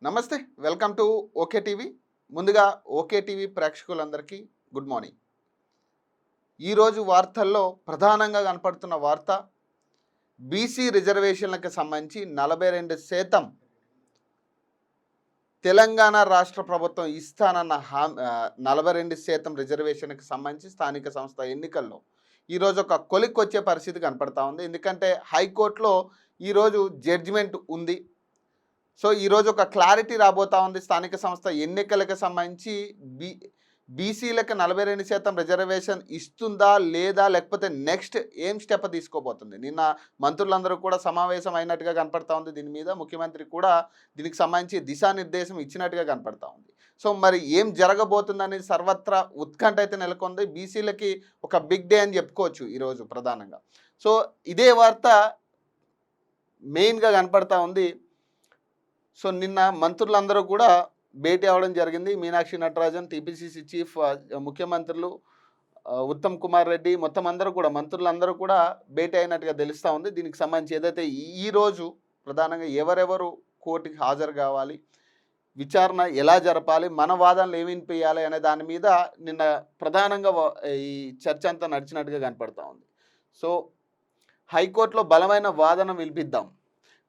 నమస్తే. Welcome to okay TV. ముందుగా okay TV ప్రేక్షకులందరికీ గుడ్ మార్నింగ్. ఈరోజు వార్తల్లో ప్రధానంగా కనపడుతున్న వార్త బీసీ రిజర్వేషన్లకు సంబంధించి 42% తెలంగాణ రాష్ట్ర ప్రభుత్వం ఇస్తానన్న 42% రిజర్వేషన్కి సంబంధించి స్థానిక సంస్థ ఎన్నికల్లో ఈరోజు ఒక కొలిక్కొచ్చే పరిస్థితి కనపడతా ఉంది. ఎందుకంటే హైకోర్టులో ఈరోజు జడ్జిమెంట్ ఉంది. సో ఈరోజు ఒక క్లారిటీ రాబోతా ఉంది. స్థానిక సంస్థ ఎన్నికలకు సంబంధించి బీసీలకు 42% రిజర్వేషన్ ఇస్తుందా లేదా, లేకపోతే నెక్స్ట్ ఏం స్టెప్ తీసుకోబోతుంది. నిన్న మంత్రులందరూ కూడా సమావేశం అయినట్టుగా కనపడతా ఉంది. దీని మీద ముఖ్యమంత్రి కూడా దీనికి సంబంధించి దిశానిర్దేశం ఇచ్చినట్టుగా కనపడతా ఉంది. సో మరి ఏం జరగబోతుందనేది సర్వత్రా ఉత్కంఠ అయితే నెలకొంది. బీసీలకి ఒక బిగ్ డే అని చెప్పుకోవచ్చు ఈరోజు ప్రధానంగా. సో ఇదే వార్త మెయిన్గా కనపడతా ఉంది. సో నిన్న మంత్రులందరూ కూడా భేటీ అవ్వడం జరిగింది. మీనాక్షి నటరాజన్, టీపీసీసీ చీఫ్, ముఖ్యమంత్రులు ఉత్తమ్ కుమార్ రెడ్డి, మొత్తం అందరూ కూడా మంత్రులందరూ కూడా భేటీ అయినట్టుగా తెలుస్తూ ఉంది. దీనికి సంబంధించి ఏదైతే ఈరోజు ప్రధానంగా ఎవరెవరు కోర్టుకి హాజరు కావాలి, విచారణ ఎలా జరపాలి, మన వాదనలు ఏమి వినిపించాలి అనే దాని మీద నిన్న ప్రధానంగా ఈ చర్చ అంతా నడిచినట్టుగా కనపడతా ఉంది. సో హైకోర్టులో బలమైన వాదన వినిపిద్దాం.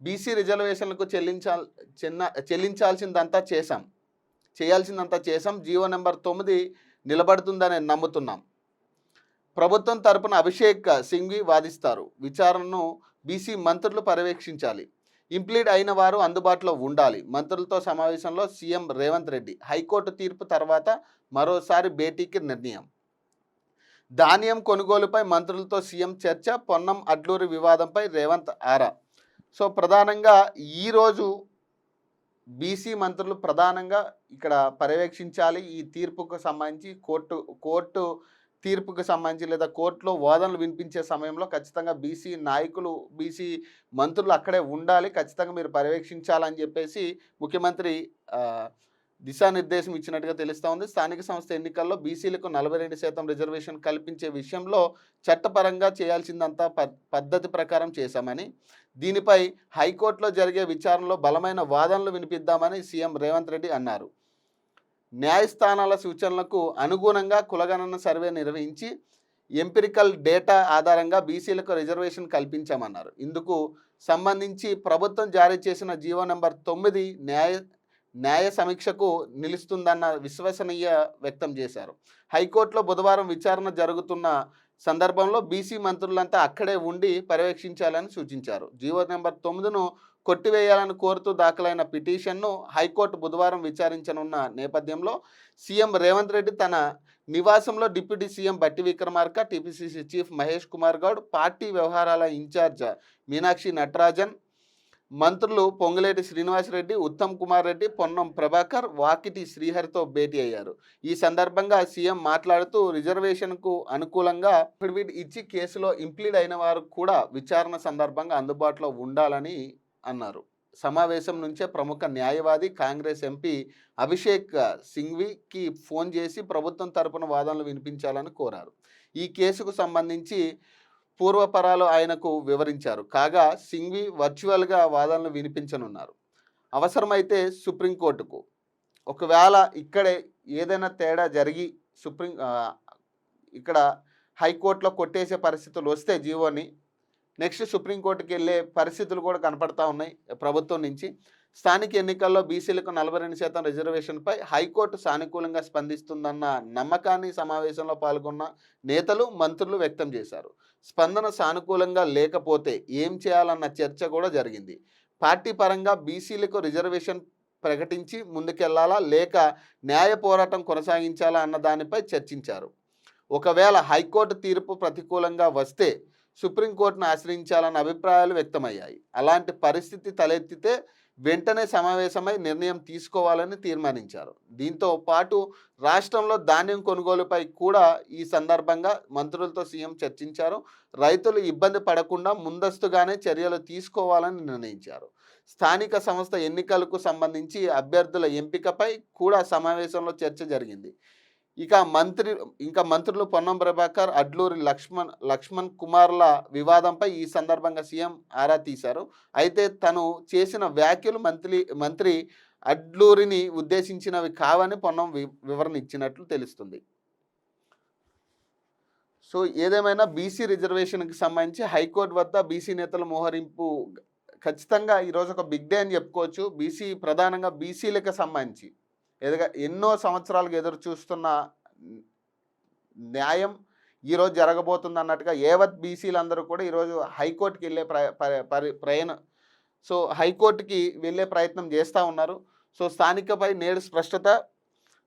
బీసీ రిజర్వేషన్లకు చెల్లించాల్సిందంతా చేయాల్సిందంతా చేసాం. జీవో నెంబర్ 9 నిలబడుతుందని నమ్ముతున్నాం. ప్రభుత్వం తరపున అభిషేక్ సింఘ్వి వాదిస్తారు. విచారణను బీసీ మంత్రులు పర్యవేక్షించాలి. ఇంప్లీడ్ అయిన వారు అందుబాటులో ఉండాలి. మంత్రులతో సమావేశంలో సీఎం రేవంత్ రెడ్డి. హైకోర్టు తీర్పు తర్వాత మరోసారి భేటీకి నిర్ణయం. ధాన్యం కొనుగోలుపై మంత్రులతో సీఎం చర్చ. పొన్నం అడ్లూరి వివాదంపై రేవంత్ ఆరా. సో ప్రధానంగా ఈరోజు బీసీ మంత్రులు ప్రధానంగా ఇక్కడ పర్యవేక్షించాలి. ఈ తీర్పుకు సంబంధించి కోర్టు తీర్పుకు సంబంధించి లేదా కోర్టులో వాదనలు వినిపించే సమయంలో ఖచ్చితంగా బీసీ నాయకులు, బీసీ మంత్రులు అక్కడే ఉండాలి, ఖచ్చితంగా మీరు పర్యవేక్షించాలని చెప్పేసి ముఖ్యమంత్రి దిశానిర్దేశం ఇచ్చినట్టుగా తెలుస్తూ ఉంది. స్థానిక సంస్థ ఎన్నికల్లో బీసీలకు 42% రిజర్వేషన్ కల్పించే విషయంలో చట్టపరంగా చేయాల్సిందంతా పద్ధతి ప్రకారం చేశామని, దీనిపై హైకోర్టులో జరిగే విచారణలో బలమైన వాదనలు వినిపిద్దామని సీఎం రేవంత్ రెడ్డి అన్నారు. న్యాయస్థానాల సూచనలకు అనుగుణంగా కులగణన సర్వే నిర్వహించి ఎంపిరికల్ డేటా ఆధారంగా బీసీలకు రిజర్వేషన్ కల్పించామన్నారు. ఇందుకు సంబంధించి ప్రభుత్వం జారీ చేసిన జీవో నెంబర్ 9 న్యాయ సమీక్షకు నిలుస్తుందన్న విశ్వసనీయ వ్యక్తం చేశారు. హైకోర్టులో బుధవారం విచారణ జరుగుతున్న సందర్భంలో బీసీ మంత్రులంతా అక్కడే ఉండి పర్యవేక్షించాలని సూచించారు. జీవో నెంబర్ 9ను కొట్టివేయాలని కోరుతూ దాఖలైన పిటిషన్ను హైకోర్టు బుధవారం విచారించనున్న నేపథ్యంలో సీఎం రేవంత్ రెడ్డి తన నివాసంలో డిప్యూటీ సీఎం బట్టి Vikramarka, TPCC chief Mahesh Kumar Goud, party వ్యవహారాల ఇన్ఛార్జ్ మీనాక్షి నటరాజన్, మంత్రులు పొంగులేటి శ్రీనివాసరెడ్డి, ఉత్తమ్ కుమార్ రెడ్డి, పొన్నం ప్రభాకర్, వాకిటి శ్రీహరితో భేటీ అయ్యారు. ఈ సందర్భంగా సీఎం మాట్లాడుతూ రిజర్వేషన్కు అనుకూలంగా అఫిడవిట్ ఇచ్చి కేసులో ఇంప్లీడ్ అయిన వారు కూడా విచారణ సందర్భంగా అందుబాటులో ఉండాలని అన్నారు. సమావేశం నుంచే ప్రముఖ న్యాయవాది కాంగ్రెస్ ఎంపీ అభిషేక్ సింఘ్వికి ఫోన్ చేసి ప్రభుత్వం తరపున వాదనలు వినిపించాలని కోరారు. ఈ కేసుకు సంబంధించి పూర్వపరాలు ఆయనకు వివరించారు. కాగా సింఘ్వి వర్చువల్గా వాదనలు వినిపించనున్నారు. అవసరమైతే సుప్రీంకోర్టుకు, ఒకవేళ ఇక్కడే ఏదైనా తేడా జరిగి ఇక్కడ హైకోర్టులో కొట్టేసే పరిస్థితులు వస్తే జీవోని నెక్స్ట్ సుప్రీంకోర్టుకి వెళ్ళే పరిస్థితులు కూడా కనపడతా ఉన్నాయి ప్రభుత్వం నుంచి. స్థానిక ఎన్నికల్లో బీసీలకు 42% రిజర్వేషన్పై హైకోర్టు సానుకూలంగా స్పందిస్తుందన్న నమ్మకాన్ని సమావేశంలో పాల్గొన్న నేతలు, మంత్రులు వ్యక్తం చేశారు. స్పందన సానుకూలంగా లేకపోతే ఏం చేయాలన్న చర్చ కూడా జరిగింది. పార్టీ పరంగా బీసీలకు రిజర్వేషన్ ప్రకటించి ముందుకెళ్లాలా లేక న్యాయ పోరాటం కొనసాగించాలా అన్న దానిపై చర్చించారు. ఒకవేళ హైకోర్టు తీర్పు ప్రతికూలంగా వస్తే సుప్రీంకోర్టును ఆశ్రయించాలన్న అభిప్రాయాలు వ్యక్తమయ్యాయి. అలాంటి పరిస్థితి తలెత్తితే వెంటనే సమావేశమై నిర్ణయం తీసుకోవాలని తీర్మానించారు. దీంతో పాటు రాష్ట్రంలో ధాన్యం కొనుగోలుపై కూడా ఈ సందర్భంగా మంత్రులతో సీఎం చర్చించారు. రైతులు ఇబ్బంది పడకుండా ముందస్తుగానే చర్యలు తీసుకోవాలని నిర్ణయించారు. స్థానిక సంస్థ ఎన్నికలకు సంబంధించి అభ్యర్థుల ఎంపికపై కూడా సమావేశంలో చర్చ జరిగింది. మంత్రులు పొన్నం ప్రభాకర్, అడ్లూరి లక్ష్మణ్ కుమార్ల వివాదంపై ఈ సందర్భంగా సీఎం ఆరా తీశారు. అయితే తను చేసిన వ్యాఖ్యలు మంత్రి అడ్లూరిని ఉద్దేశించినవి కావని పొన్నం వివరణ ఇచ్చినట్లు తెలుస్తుంది. సో ఏదేమైనా బీసీ రిజర్వేషన్కి సంబంధించి హైకోర్టు వద్ద బీసీ నేతల మోహరింపు ఖచ్చితంగా ఈరోజు ఒక బిగ్ డే అని చెప్పుకోవచ్చు. ప్రధానంగా బీసీలకు సంబంధించి ఎన్నో సంవత్సరాలుగా ఎదురు చూస్తున్న న్యాయం ఈరోజు జరగబోతుంది అన్నట్టుగా యావత్ బీసీలందరూ కూడా ఈరోజు హైకోర్టుకి వెళ్ళే హైకోర్టుకి వెళ్ళే ప్రయత్నం చేస్తూ ఉన్నారు. సో స్థానికపై నేడు స్పష్టత.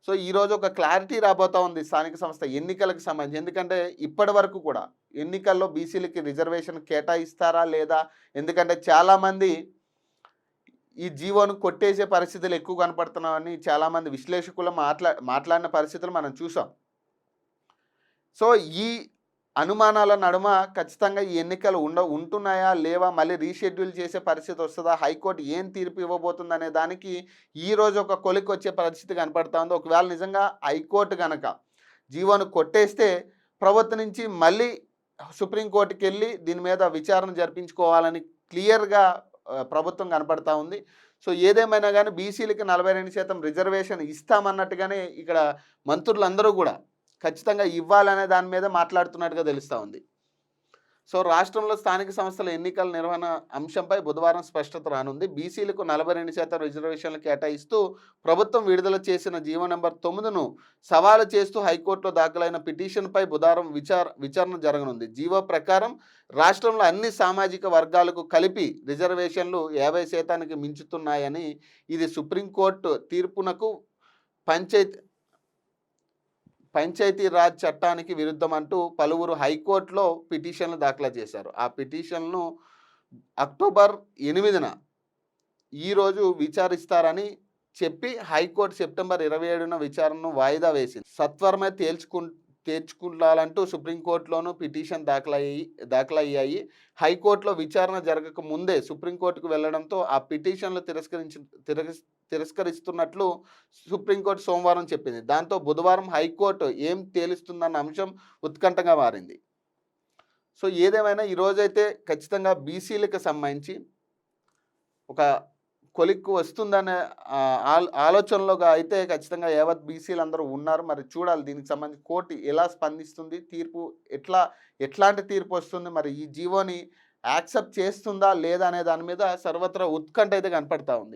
సో ఈరోజు ఒక క్లారిటీ రాబోతూ ఉంది స్థానిక సంస్థ ఎన్నికలకు సంబంధించి. ఎందుకంటే ఇప్పటి వరకు కూడా ఎన్నికల్లో బీసీలకి రిజర్వేషన్ కేటాయిస్తారా లేదా, ఎందుకంటే చాలామంది ఈ జీవోను కొట్టేసే పరిస్థితులు ఎక్కువ కనపడుతున్నామని చాలామంది విశ్లేషకులు మాట్లాడిన పరిస్థితులు మనం చూసాం. సో ఈ అనుమానాల నడుమ ఖచ్చితంగా ఈ ఎన్నికలు ఉంటున్నాయా లేవా, మళ్ళీ రీషెడ్యూల్ చేసే పరిస్థితి వస్తుందా, హైకోర్టు ఏం తీర్పు ఇవ్వబోతుంది అనే దానికి ఈరోజు ఒక కొలికి వచ్చే పరిస్థితి కనపడతా ఉంది. ఒకవేళ నిజంగా హైకోర్టు కనుక జీవోను కొట్టేస్తే ప్రభుత్వం నుంచి మళ్ళీ సుప్రీంకోర్టుకి వెళ్ళి దీని మీద విచారణ జరిపించుకోవాలని క్లియర్గా ప్రభుత్వం కనపడతా ఉంది. సో ఏదేమైనా కానీ బీసీలకి 42% రిజర్వేషన్ ఇస్తామన్నట్టుగానే ఇక్కడ మంత్రులందరూ కూడా ఖచ్చితంగా ఇవ్వాలనే దాని మీద మాట్లాడుతున్నట్టుగా తెలుస్తూ ఉంది. సో రాష్ట్రంలో స్థానిక సంస్థల ఎన్నికల నిర్వహణ అంశంపై బుధవారం స్పష్టత రానుంది. బీసీలకు 42% రిజర్వేషన్లు కేటాయిస్తూ ప్రభుత్వం విడుదల చేసిన జీవో నెంబర్ 9ను సవాలు చేస్తూ హైకోర్టులో దాఖలైన పిటిషన్పై బుధవారం విచారణ జరగనుంది. జీవో ప్రకారం రాష్ట్రంలో అన్ని సామాజిక వర్గాలకు కలిపి రిజర్వేషన్లు 50% మించుతున్నాయని, ఇది సుప్రీంకోర్టు తీర్పునకు పంచాయతీరాజ్ చట్టానికి విరుద్ధం అంటూ పలువురు హైకోర్టులో పిటిషన్లు దాఖలు చేశారు. ఆ పిటిషన్లను అక్టోబర్ 8న ఈరోజు విచారిస్తారని చెప్పి హైకోర్టు సెప్టెంబర్ 27న విచారణను వాయిదా వేసింది. సత్వరమే తేల్చుకుంటాలంటూ సుప్రీంకోర్టులోనూ పిటిషన్ దాఖలయ్యాయి. హైకోర్టులో విచారణ జరగక ముందే సుప్రీంకోర్టుకు వెళ్లడంతో ఆ పిటిషన్లు తిరస్కరిస్తున్నట్లు సుప్రీంకోర్టు సోమవారం చెప్పింది. దాంతో బుధవారం హైకోర్టు ఏం తేలుస్తుందన్న అంశం ఉత్కంఠగా మారింది. సో ఏదేమైనా ఈరోజైతే ఖచ్చితంగా బీసీలకు సంబంధించి ఒక కొలిక్కు వస్తుందనే ఆలోచనలోగా అయితే ఖచ్చితంగా యావత్ బీసీలు అందరూ ఉన్నారు. మరి చూడాలి దీనికి సంబంధించి కోర్టు ఎలా స్పందిస్తుంది, తీర్పు ఎట్లాంటి తీర్పు వస్తుంది, మరి ఈ జీవోని యాక్సెప్ట్ చేస్తుందా లేదా అనే దాని మీద సర్వత్రా ఉత్కంఠ అయితే కనపడతా ఉంది.